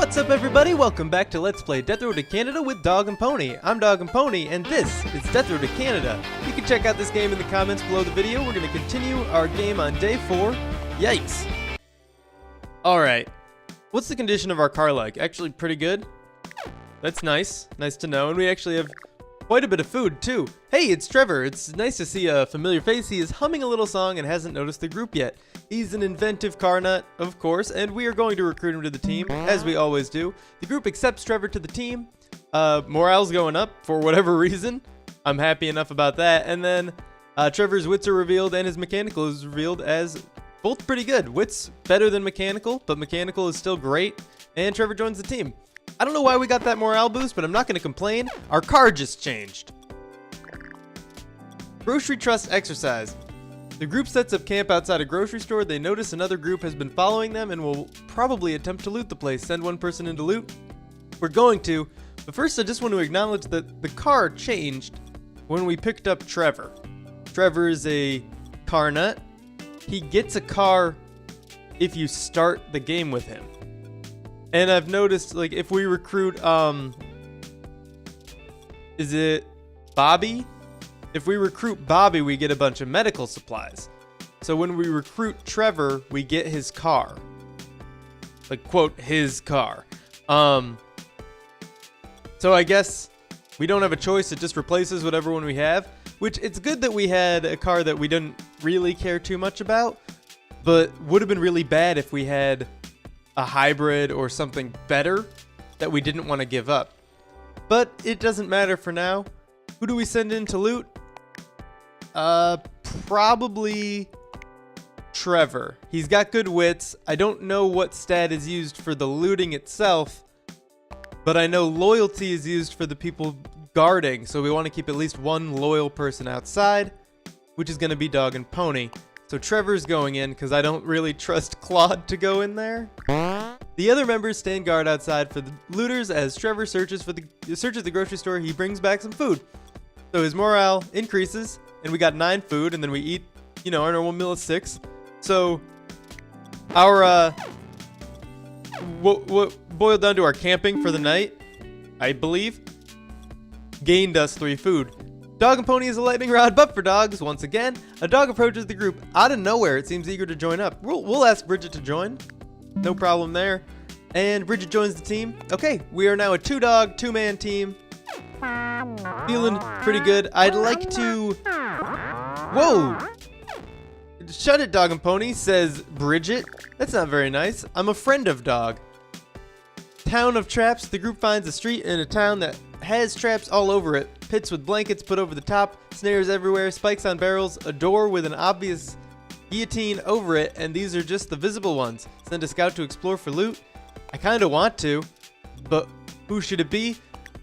What's up, everybody? Welcome back to Let's Play Death Road to Canada with Dog and Pony. I'm Dog and Pony, and this is Death Road to Canada. You can check out this game in the comments below the video. We're going to continue our game on day 4. Yikes. Alright. What's the condition of our car like? Actually, pretty good. That's nice. Nice to know. And we actually have quite a bit of food, too. Hey, it's Trevor. It's nice to see a familiar face. He is humming a little song and hasn't noticed the group yet. He's an inventive car nut, of course, and we are going to recruit him to the team, as we always do. The group accepts Trevor to the team. Morale's going up for whatever reason. I'm happy enough about that. And then Trevor's wits are revealed and his mechanical is revealed as both pretty good. Wits better than mechanical, but mechanical is still great. And Trevor joins the team. I don't know why we got that morale boost, but I'm not going to complain. Our car just changed. Grocery Trust exercise. The group sets up camp outside a grocery store. They notice another group has been following them and will probably attempt to loot the place. Send one person in to loot. We're going to, but first I just want to acknowledge that the car changed when we picked up Trevor. Trevor is a car nut. He gets a car if you start the game with him. And I've noticed, like, if we recruit, is it Bobby? If we recruit Bobby, we get a bunch of medical supplies. So when we recruit Trevor, we get his car. Like, quote, his car. So I guess we don't have a choice. It just replaces whatever one we have. Which, it's good that we had a car that we didn't really care too much about. But would have been really bad if we had a hybrid or something better that we didn't want to give up. But it doesn't matter for now. Who do we send in to loot? Probably Trevor. He's got good wits. I don't know what stat is used for the looting itself, but I know loyalty is used for the people guarding, so we want to keep at least one loyal person outside, which is going to be Dog and Pony. So Trevor's going in because I don't really trust Claude to go in there. The other members stand guard outside for the looters as Trevor searches the grocery store. He brings back some food. So his morale increases, and we got 9 food, and then we eat, you know, our normal meal of 6. So our what boiled down to our camping for the night, I believe, gained us 3 food. Dog and Pony is a lightning rod, but for dogs, once again, a dog approaches the group out of nowhere. It seems eager to join up. We'll ask Bridget to join. No problem there. And Bridget joins the team. Okay, we are now a 2-dog, 2-man team. Feeling pretty good. I'd like to... Whoa! Shut it, Dog and Pony, says Bridget. That's not very nice. I'm a friend of Dog. Town of traps. The group finds a street in a town that has traps all over it. Pits with blankets put over the top, snares everywhere, spikes on barrels, a door with an obvious guillotine over it, and these are just the visible ones. Send a scout to explore for loot. I kind of want to, but who should it be?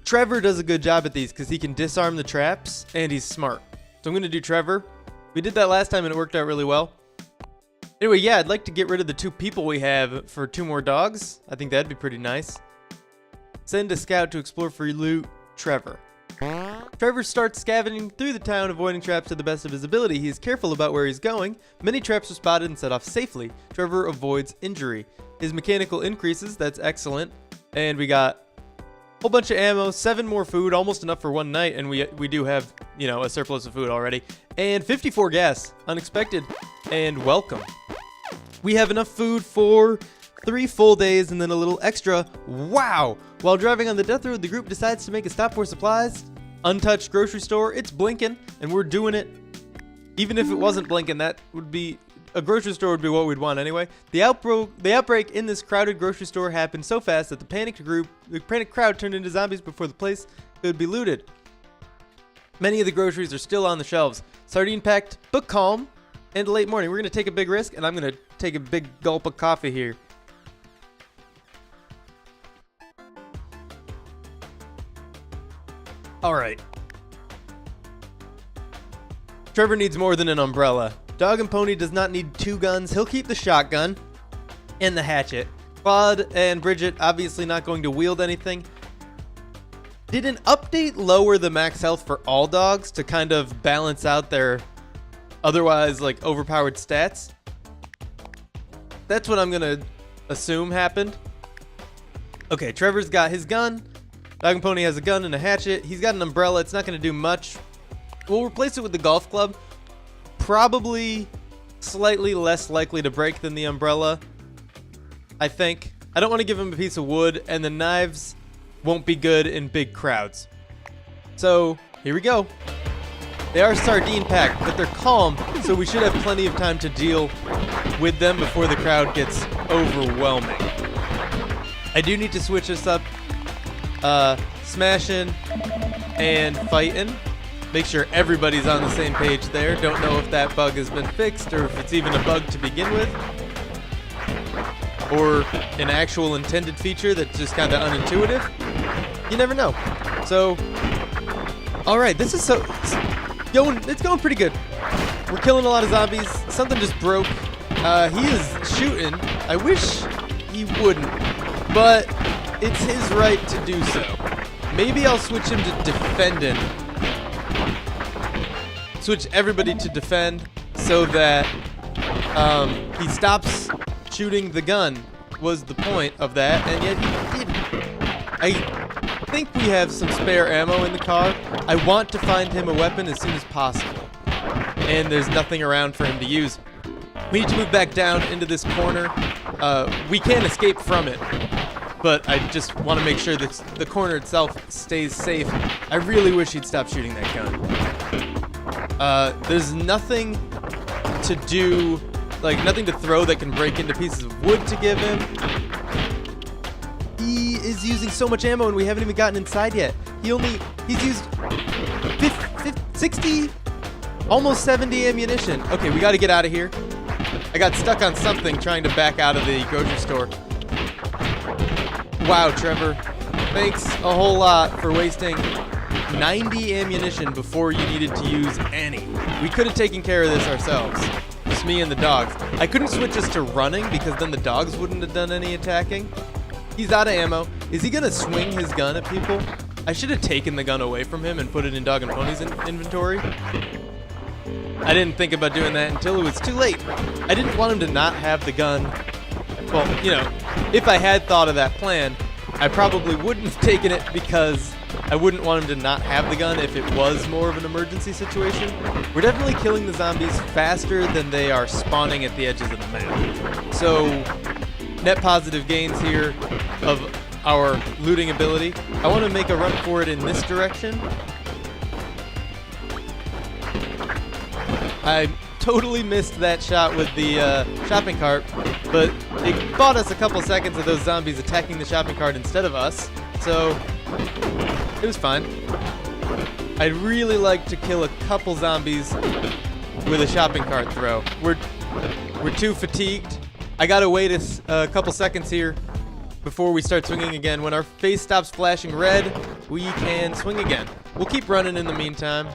Trevor does a good job at these because he can disarm the traps and he's smart. So I'm going to do Trevor. We did that last time and it worked out really well. Anyway, yeah, I'd like to get rid of the 2 people we have for 2 more dogs. I think that'd be pretty nice. Send a scout to explore for loot. Trevor. Trevor starts scavenging through the town, avoiding traps to the best of his ability. He is careful about where he's going. Many traps are spotted and set off safely. Trevor avoids injury. His mechanical increases. That's excellent. And we got a whole bunch of ammo, 7 more food, almost enough for one night, and we do have, you know, a surplus of food already. And 54 gas. Unexpected. And welcome. We have enough food for 3 full days and then a little extra. Wow! While driving on the death road, the group decides to make a stop for supplies. Untouched grocery store. It's blinking, and we're doing it. Even if it wasn't blinking, that would be... A grocery store would be what we'd want anyway. The outbreak in this crowded grocery store happened so fast that the panicked crowd turned into zombies before the place could be looted. Many of the groceries are still on the shelves. Sardine packed, but calm, and late morning. We're going to take a big risk, and I'm going to take a big gulp of coffee here. Alright. Trevor needs more than an umbrella. Dog and Pony does not need 2 guns. He'll keep the shotgun and the hatchet. Claude and Bridget obviously not going to wield anything. Did an update lower the max health for all dogs to kind of balance out their otherwise like overpowered stats? That's what I'm going to assume happened. Okay, Trevor's got his gun. DogAndPony has a gun and a hatchet. He's got an umbrella. It's not going to do much. We'll replace it with the golf club. Probably slightly less likely to break than the umbrella, I think. I don't want to give him a piece of wood, and the knives won't be good in big crowds. So, here we go. They are sardine packed, but they're calm, so we should have plenty of time to deal with them before the crowd gets overwhelming. I do need to switch this up. Smashing and fighting. Make sure everybody's on the same page there. Don't know if that bug has been fixed or if it's even a bug to begin with. Or an actual intended feature that's just kind of unintuitive. You never know. So, alright, this is it's going pretty good. We're killing a lot of zombies. Something just broke. He is shooting. I wish he wouldn't, but it's his right to do so. Maybe I'll switch him to defending. Switch everybody to defend so that he stops shooting the gun was the point of that, and yet he didn't. I think we have some spare ammo in the car. I want to find him a weapon as soon as possible, and there's nothing around for him to use. We need to move back down into this corner. We can escape from it, but I just want to make sure that the corner itself stays safe. I really wish he'd stop shooting that gun. There's nothing to do, like nothing to throw that can break into pieces of wood to give him. He is using so much ammo and we haven't even gotten inside yet. He's used 60, almost 70 ammunition. Okay, we got to get out of here. I got stuck on something trying to back out of the grocery store. Wow, Trevor. Thanks a whole lot for wasting 90 ammunition before you needed to use any. We could have taken care of this ourselves. Just me and the dogs. I couldn't switch us to running because then the dogs wouldn't have done any attacking. He's out of ammo. Is he gonna swing his gun at people? I should have taken the gun away from him and put it in DogAndPony's inventory. I didn't think about doing that until it was too late. I didn't want him to not have the gun. Well, you know, if I had thought of that plan, I probably wouldn't have taken it because I wouldn't want him to not have the gun if it was more of an emergency situation. We're definitely killing the zombies faster than they are spawning at the edges of the map. So, net positive gains here of our looting ability. I want to make a run for it in this direction. I totally missed that shot with the shopping cart, but it bought us a couple seconds of those zombies attacking the shopping cart instead of us, so it was fine. I'd really like to kill a couple zombies with a shopping cart throw. We're too fatigued. I gotta wait a couple seconds here before we start swinging again. When our face stops flashing red, we can swing again. We'll keep running in the meantime.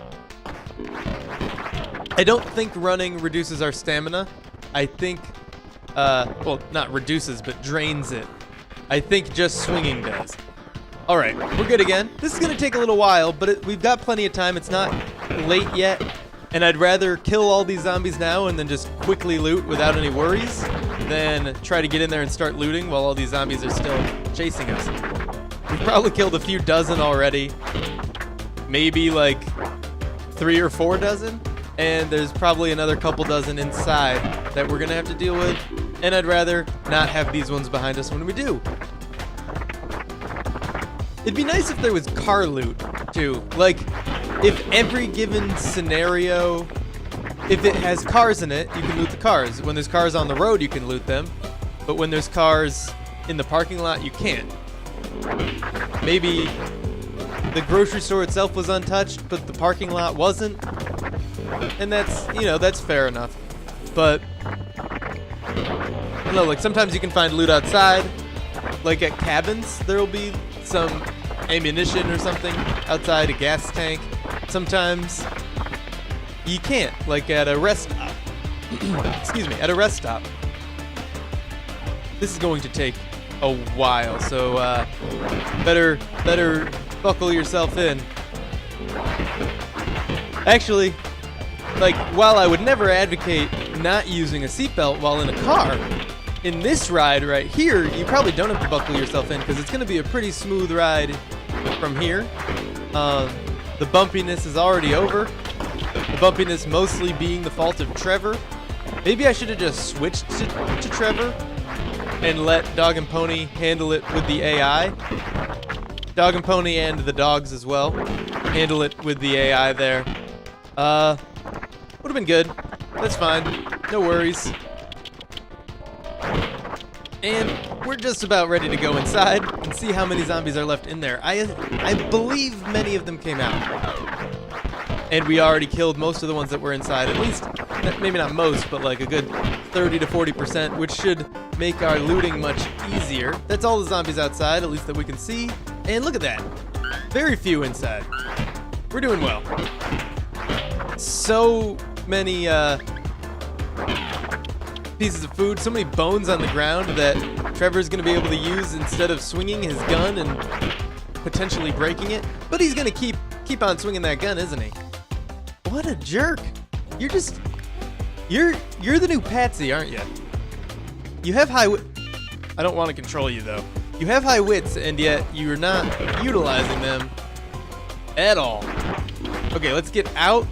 I don't think running reduces our stamina. I think, well, not reduces, but drains it. I think just swinging does. All right, we're good again. This is gonna take a little while, but we've got plenty of time. It's not late yet, and I'd rather kill all these zombies now and then just quickly loot without any worries than try to get in there and start looting while all these zombies are still chasing us. We've probably killed a few dozen already, maybe like 3 or 4 dozen. And there's probably another couple dozen inside that we're gonna have to deal with, and I'd rather not have these ones behind us when we do. It'd be nice if there was car loot too. Like, if every given scenario, if it has cars in it, you can loot the cars. When there's cars on the road, you can loot them, but when there's cars in the parking lot, you can't. Maybe the grocery store itself was untouched, but the parking lot wasn't. And that's, you know, that's fair enough. But, I don't know, like sometimes you can find loot outside. Like at cabins, there'll be some ammunition or something outside a gas tank. Sometimes you can't, like at a rest stop. Excuse me, at a rest stop. This is going to take a while, so better buckle yourself in. Actually, like, while I would never advocate not using a seatbelt while in a car, in this ride right here, you probably don't have to buckle yourself in because it's going to be a pretty smooth ride from here. The bumpiness is already over. The bumpiness mostly being the fault of Trevor. Maybe I should have just switched to Trevor and let Dog and Pony handle it with the AI. Dog and Pony and the dogs as well. Handle it with the AI there. Would have been good. That's fine. No worries. And we're just about ready to go inside and see how many zombies are left in there. I believe many of them came out. And we already killed most of the ones that were inside. At least, maybe not most, but like a good 30 to 40%, which should make our looting much easier. That's all the zombies outside, at least that we can see. And look at that. Very few inside. We're doing well. So many pieces of food, so many bones on the ground that Trevor's going to be able to use instead of swinging his gun and potentially breaking it. But he's going to keep on swinging that gun, isn't he? What a jerk. You're the new Patsy, aren't you? You have high I don't want to control you though. You have high wits and yet you're not utilizing them at all. Okay, let's get out.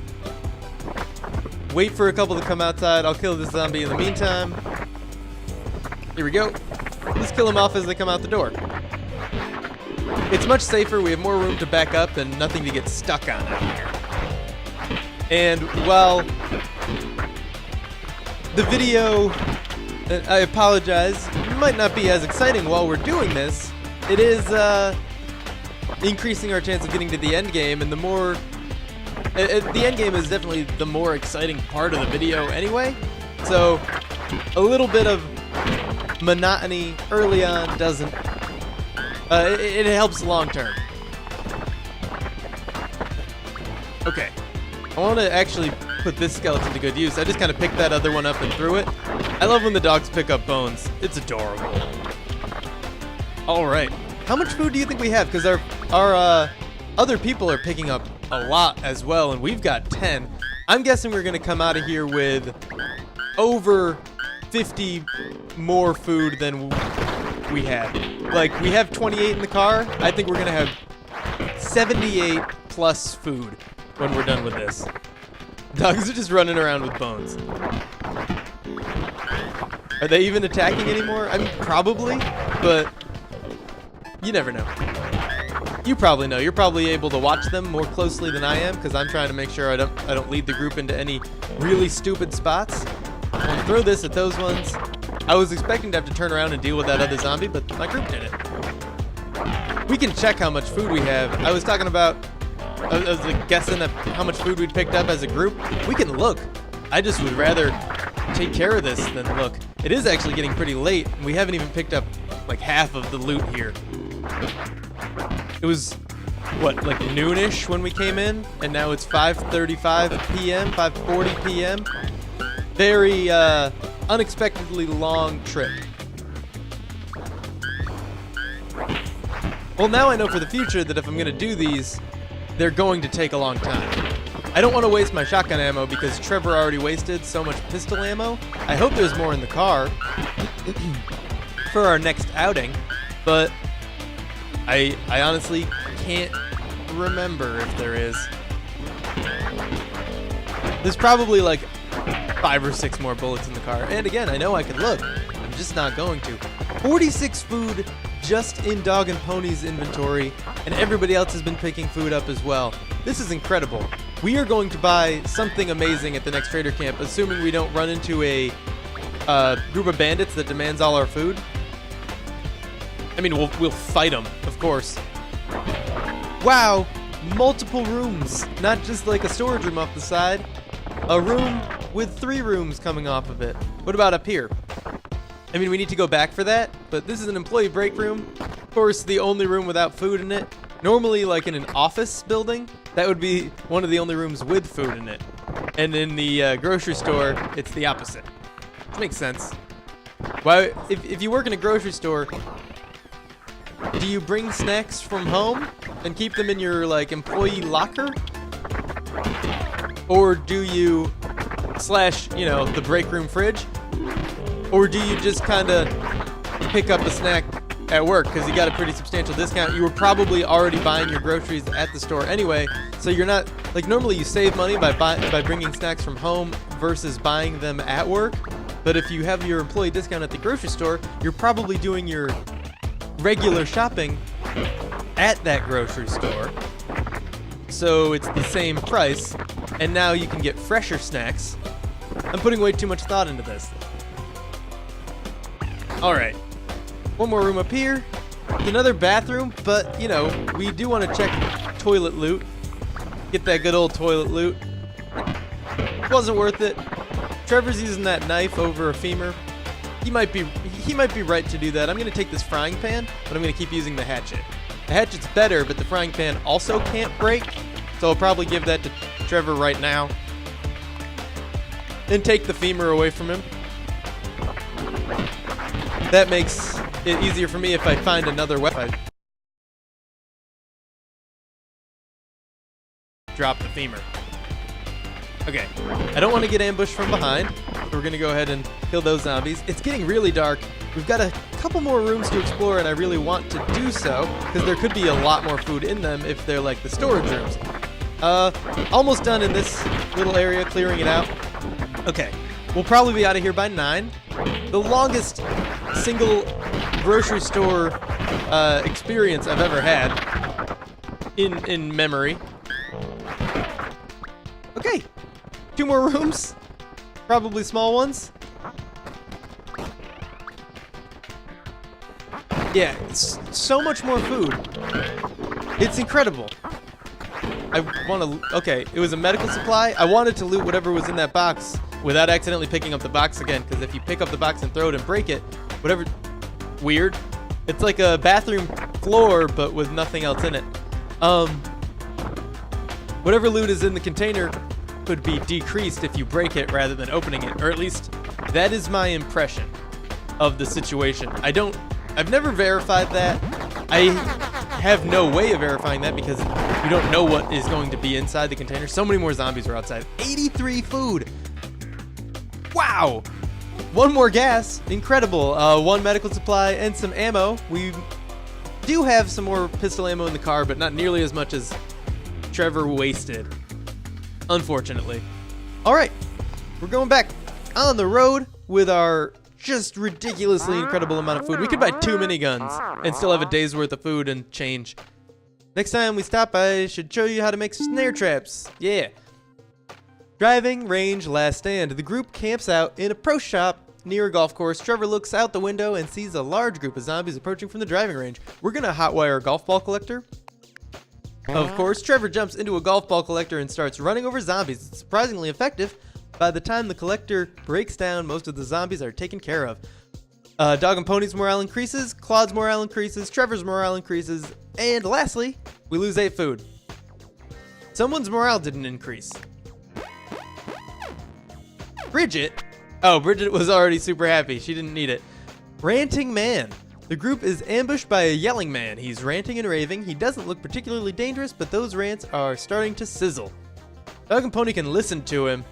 Wait for a couple to come outside. I'll kill this zombie in the meantime. Here we go. Let's kill them off as they come out the door. It's much safer. We have more room to back up and nothing to get stuck on out here. And while the video, I apologize, might not be as exciting while we're doing this, it is increasing our chance of getting to the end game, and the more the end game is definitely the more exciting part of the video anyway. So a little bit of monotony early on doesn't it helps long term. Okay, I want to actually put this skeleton to good use. I just kind of picked that other one up and threw it. I love when the dogs pick up bones. It's adorable. All right, how much food do you think we have? Because our other people are picking up a lot as well, and we've got 10. I'm guessing we're going to come out of here with over 50 more food than we had. Like, we have 28 in the car. I think we're going to have 78 plus food when we're done with this. Dogs are just running around with bones. Are they even attacking anymore? I mean, probably, but you never know. You probably know. You're probably able to watch them more closely than I am because I'm trying to make sure I don't lead the group into any really stupid spots. I'll throw this at those ones. I was expecting to have to turn around and deal with that other zombie, but my group did it. We can check how much food we have. I was talking about, I was like guessing at how much food we'd picked up as a group. We can look. I just would rather take care of this than look. It is actually getting pretty late, and we haven't even picked up like half of the loot here. It was, what, like noonish when we came in, and now it's 5:35 p.m., 5:40 p.m. Very unexpectedly long trip. Well, now I know for the future that if I'm going to do these, they're going to take a long time. I don't want to waste my shotgun ammo because Trevor already wasted so much pistol ammo. I hope there's more in the car for our next outing, but I honestly can't remember if there is. There's probably like 5 or 6 more bullets in the car. And again, I know I could look. I'm just not going to. 46 food just in Dog and Pony's inventory, and everybody else has been picking food up as well. This is incredible. We are going to buy something amazing at the next trader camp, assuming we don't run into a group of bandits that demands all our food. I mean, we'll fight them, of course. Wow, multiple rooms. Not just like a storage room off the side. A room with 3 rooms coming off of it. What about up here? I mean, we need to go back for that, but this is an employee break room. Of course, the only room without food in it. Normally, like in an office building, that would be one of the only rooms with food in it. And in the grocery store, it's the opposite. Which makes sense. Why, if you work in a grocery store, do you bring snacks from home and keep them in your like employee locker? Or do you slash, you know, the break room fridge? Or do you just kind of pick up a snack at work because you got a pretty substantial discount? You were probably already buying your groceries at the store anyway, so you're not, like, normally you save money by bringing snacks from home versus buying them at work. But if you have your employee discount at the grocery store, you're probably doing your regular shopping at that grocery store. So it's the same price, and now you can get fresher snacks. I'm putting way too much thought into this. All right, one more room up here. Another bathroom, but, you know, we do want to check toilet loot. Get that good old toilet loot. Wasn't worth it. Trevor's using that knife over a femur. He might be right to do that. I'm going to take this frying pan, but I'm going to keep using the hatchet. The hatchet's better, but the frying pan also can't break, so I'll probably give that to Trevor right now. Then take the femur away from him. That makes it easier for me if I find another weapon. Drop the femur. Okay, I don't want to get ambushed from behind, so we're going to go ahead and kill those zombies. It's getting really dark. We've got a couple more rooms to explore, and I really want to do so, because there could be a lot more food in them if they're like the storage rooms. Almost done in this little area, clearing it out. Okay, we'll probably be out of here by 9. The longest single grocery store experience I've ever had in memory. Okay, 2 more rooms, probably small ones. Yeah, it's so much more food. It's incredible. I want to, okay, it was a medical supply. I wanted to loot whatever was in that box without accidentally picking up the box again, because if you pick up the box and throw it and break it, whatever, weird. It's like a bathroom floor, but with nothing else in it. Whatever loot is in the container could be decreased if you break it rather than opening it, or at least that is my impression of the situation. I've never verified that. I have no way of verifying that because you don't know what is going to be inside the container. So many more zombies are outside. 83 food. Wow. 1 more gas. Incredible. 1 medical supply and some ammo. We do have some more pistol ammo in the car, but not nearly as much as Trevor wasted, unfortunately. All right, we're going back on the road with our just ridiculously incredible amount of food. We could buy 2 miniguns and still have a day's worth of food and change. Next time we stop, I should show you how to make snare traps. Yeah. Driving range last stand. The group camps out in a pro shop near a golf course. Trevor looks out the window and sees a large group of zombies approaching from the driving range. We're gonna hotwire a golf ball collector. Of course, Trevor jumps into a golf ball collector and starts running over zombies. It's surprisingly effective. By the time the collector breaks down, most of the zombies are taken care of. Dog and Pony's morale increases, Claude's morale increases, Trevor's morale increases, and lastly, we lose 8 food. Someone's morale didn't increase. Bridget? Oh, Bridget was already super happy. She didn't need it. Ranting man. The group is ambushed by a yelling man. He's ranting and raving. He doesn't look particularly dangerous, but those rants are starting to sizzle. Dog and Pony can listen to him.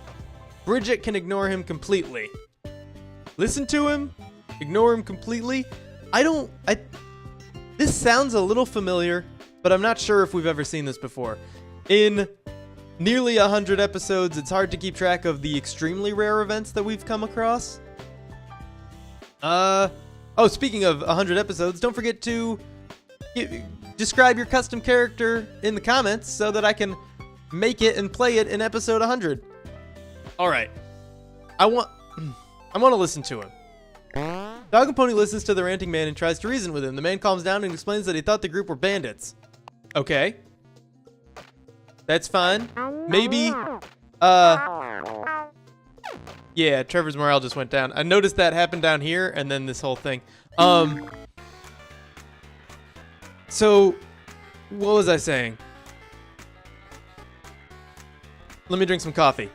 Bridget can ignore him completely. Listen to him? Ignore him completely? This sounds a little familiar, but I'm not sure if we've ever seen this before. In nearly 100 episodes, it's hard to keep track of the extremely rare events that we've come across. Oh, speaking of 100 episodes, don't forget to describe your custom character in the comments so that I can make it and play it in episode 100. All right. I want to listen to him. Dog and Pony listens to the ranting man and tries to reason with him. The man calms down and explains that he thought the group were bandits. Okay. That's fine. Maybe, yeah, Trevor's morale just went down. I noticed that happened down here, and then this whole thing. So, what was I saying? Let me drink some coffee.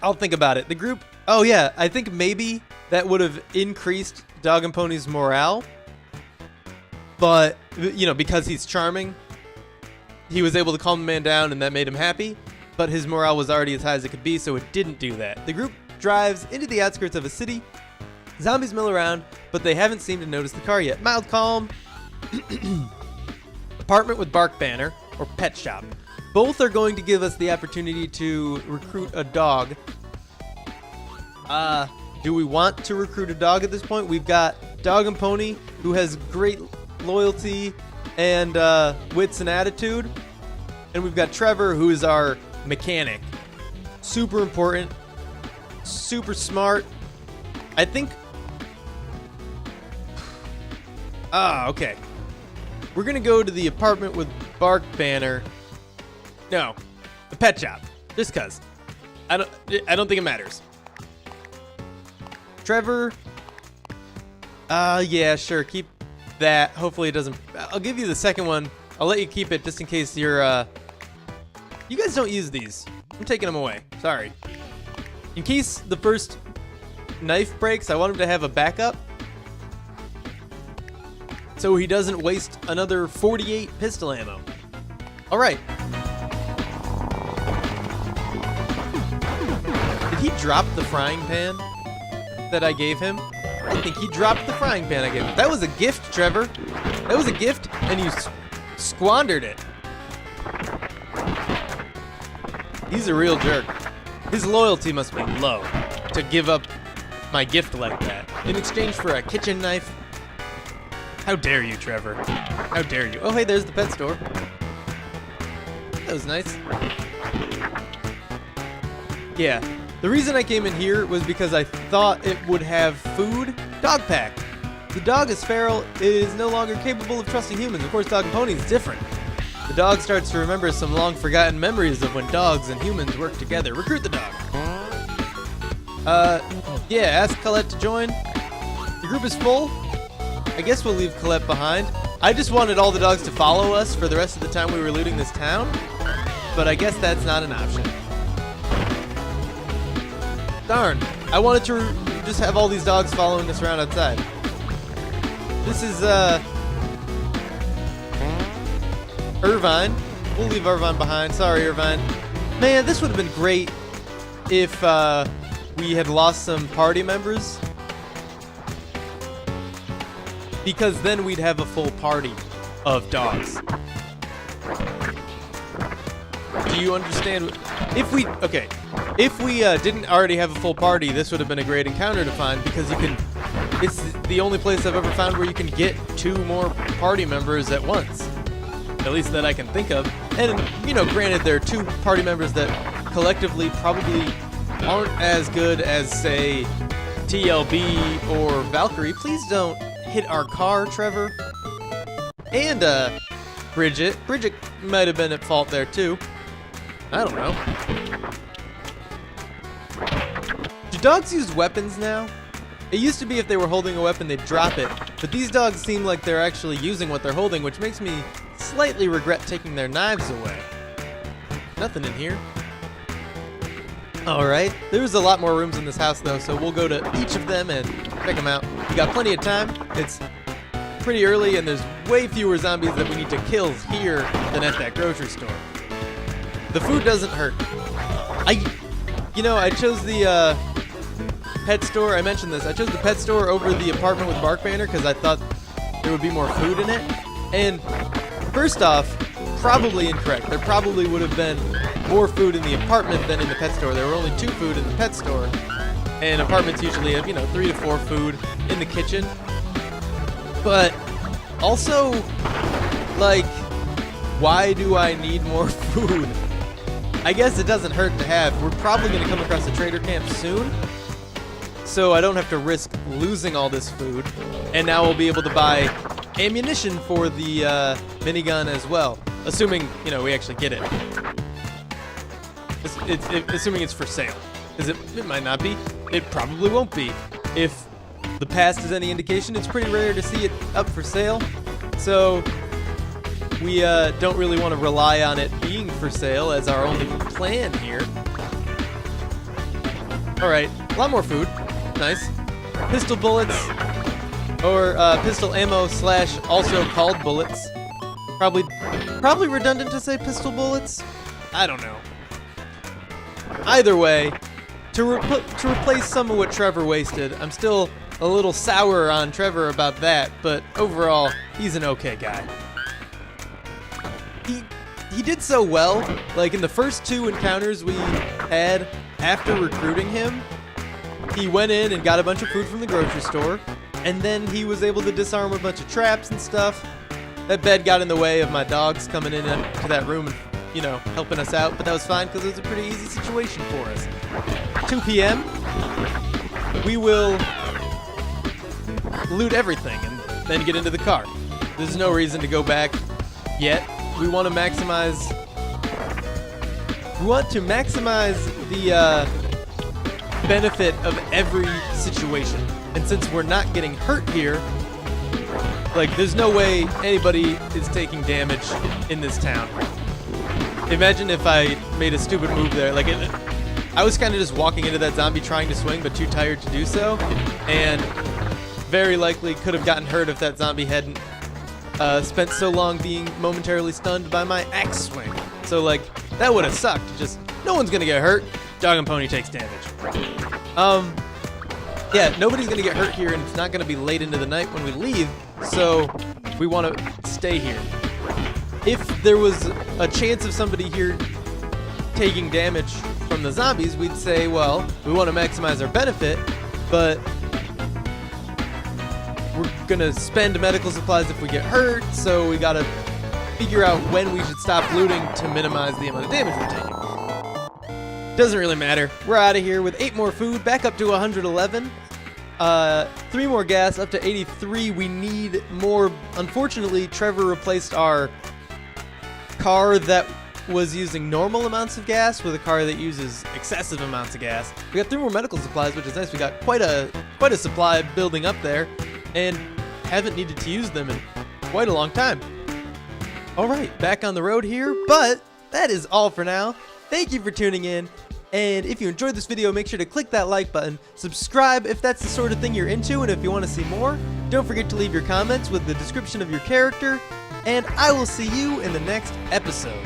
I'll think about it. The group, oh yeah, I think maybe that would have increased Dog and Pony's morale. But, you know, because he's charming, he was able to calm the man down, and that made him happy. but his morale was already as high as it could be, so it didn't do that. The group drives into the outskirts of a city. Zombies mill around, but they haven't seemed to notice the car yet. Mild calm. Apartment with bark banner, or pet shop. Both are going to give us the opportunity to recruit a dog. Do we want to recruit a dog at this point? We've got DogAndPony, who has great loyalty and wits and attitude. And we've got Trevor, who is our mechanic. Super important. Super smart. I think... okay. We're going to go to the apartment with bark banner. No. The pet shop. Just because. I don't think it matters. Trevor. Yeah, sure. Keep that. Hopefully it doesn't. I'll give you the second one. I'll let you keep it just in case you're. You guys don't use these. I'm taking them away. Sorry. In case the first knife breaks, I want him to have a backup. So he doesn't waste another 48 pistol ammo. All right. Did he drop the frying pan that I gave him? I think he dropped the frying pan I gave him. That was a gift, Trevor. That was a gift, and you squandered it. He's a real jerk. His loyalty must be low to give up my gift like that in exchange for a kitchen knife. How dare you, Trevor? How dare you? Oh, hey, there's the pet store. That was nice. Yeah. The reason I came in here was because I thought it would have food. Dog pack. The dog is feral. It is no longer capable of trusting humans. Of course, DogAndPony is different. The dog starts to remember some long-forgotten memories of when dogs and humans worked together. Recruit the dog. Yeah, ask Colette to join. The group is full. I guess we'll leave Colette behind. I just wanted all the dogs to follow us for the rest of the time we were looting this town, but I guess that's not an option. Darn, I wanted to just have all these dogs following us around outside. This is, Irvine. We'll leave Irvine behind. Sorry, Irvine. Man, this would have been great if, we had lost some party members. Because then we'd have a full party of dogs. Do you understand? If we didn't already have a full party, this would have been a great encounter to find because you can. It's the only place I've ever found where you can get 2 more party members at once. At least that I can think of. And granted, there are 2 party members that collectively probably aren't as good as, say, TLB or Valkyrie. Please don't hit our car, Trevor. And Bridget. Bridget might have been at fault there too. I don't know. Do dogs use weapons now? It used to be if they were holding a weapon they'd drop it, but these dogs seem like they're actually using what they're holding, which makes me slightly regret taking their knives away. Nothing in here. Alright, there's a lot more rooms in this house though, so we'll go to each of them and check them out. We got plenty of time. It's pretty early and there's way fewer zombies that we need to kill here than at that grocery store. The food doesn't hurt. I chose the pet store. I mentioned this. I chose the pet store over the apartment with bark banner because I thought there would be more food in it. And first off, probably incorrect. There probably would have been more food in the apartment than in the pet store. There were only 2 food in the pet store, and apartments usually have 3 to 4 food in the kitchen. But also, like, why do I need more food? I guess it doesn't hurt to have. We're probably going to come across a trader camp soon, so I don't have to risk losing all this food. And now we'll be able to buy ammunition for the minigun as well, assuming we actually get it. Assuming it's for sale, because it might not be. It probably won't be. If the past is any indication, it's pretty rare to see it up for sale. So we don't really want to rely on it being for sale as our only plan here. All right, a lot more food. Nice. Pistol bullets, or pistol ammo / also called bullets. Probably redundant to say pistol bullets. I don't know. Either way, to replace some of what Trevor wasted, I'm still a little sour on Trevor about that, but overall, he's an okay guy. He did so well, like in the first 2 encounters we had after recruiting him, he went in and got a bunch of food from the grocery store, and then he was able to disarm a bunch of traps and stuff. That bed got in the way of my dogs coming in to that room and, you know, helping us out, but that was fine because it was a pretty easy situation for us. 2 p.m., we will loot everything and then get into the car. There's no reason to go back yet. We want to maximize the benefit of every situation. And since we're not getting hurt here, like, there's no way anybody is taking damage in this town. Imagine if I made a stupid move there. Like, I was kind of just walking into that zombie trying to swing, but too tired to do so. And very likely could have gotten hurt if that zombie hadn't spent so long being momentarily stunned by my axe swing. So, like, that would have sucked. Just, no one's going to get hurt. Dog and Pony takes damage. Yeah, nobody's going to get hurt here, and it's not going to be late into the night when we leave, so we want to stay here. If there was a chance of somebody here taking damage from the zombies, we'd say, well, we want to maximize our benefit, but we're going to spend medical supplies if we get hurt, so we got to figure out when we should stop looting to minimize the amount of damage we're taking. Doesn't really matter. We're out of here with 8 more food, back up to 111. 3 more gas, up to 83. We need more. Unfortunately, Trevor replaced our car that was using normal amounts of gas with a car that uses excessive amounts of gas. We got 3 more medical supplies, which is nice. We got quite a supply building up there, and haven't needed to use them in quite a long time. All right, back on the road here, but that is all for now. Thank you for tuning in. And if you enjoyed this video, make sure to click that like button, subscribe if that's the sort of thing you're into, and if you want to see more, don't forget to leave your comments with the description of your character, and I will see you in the next episode.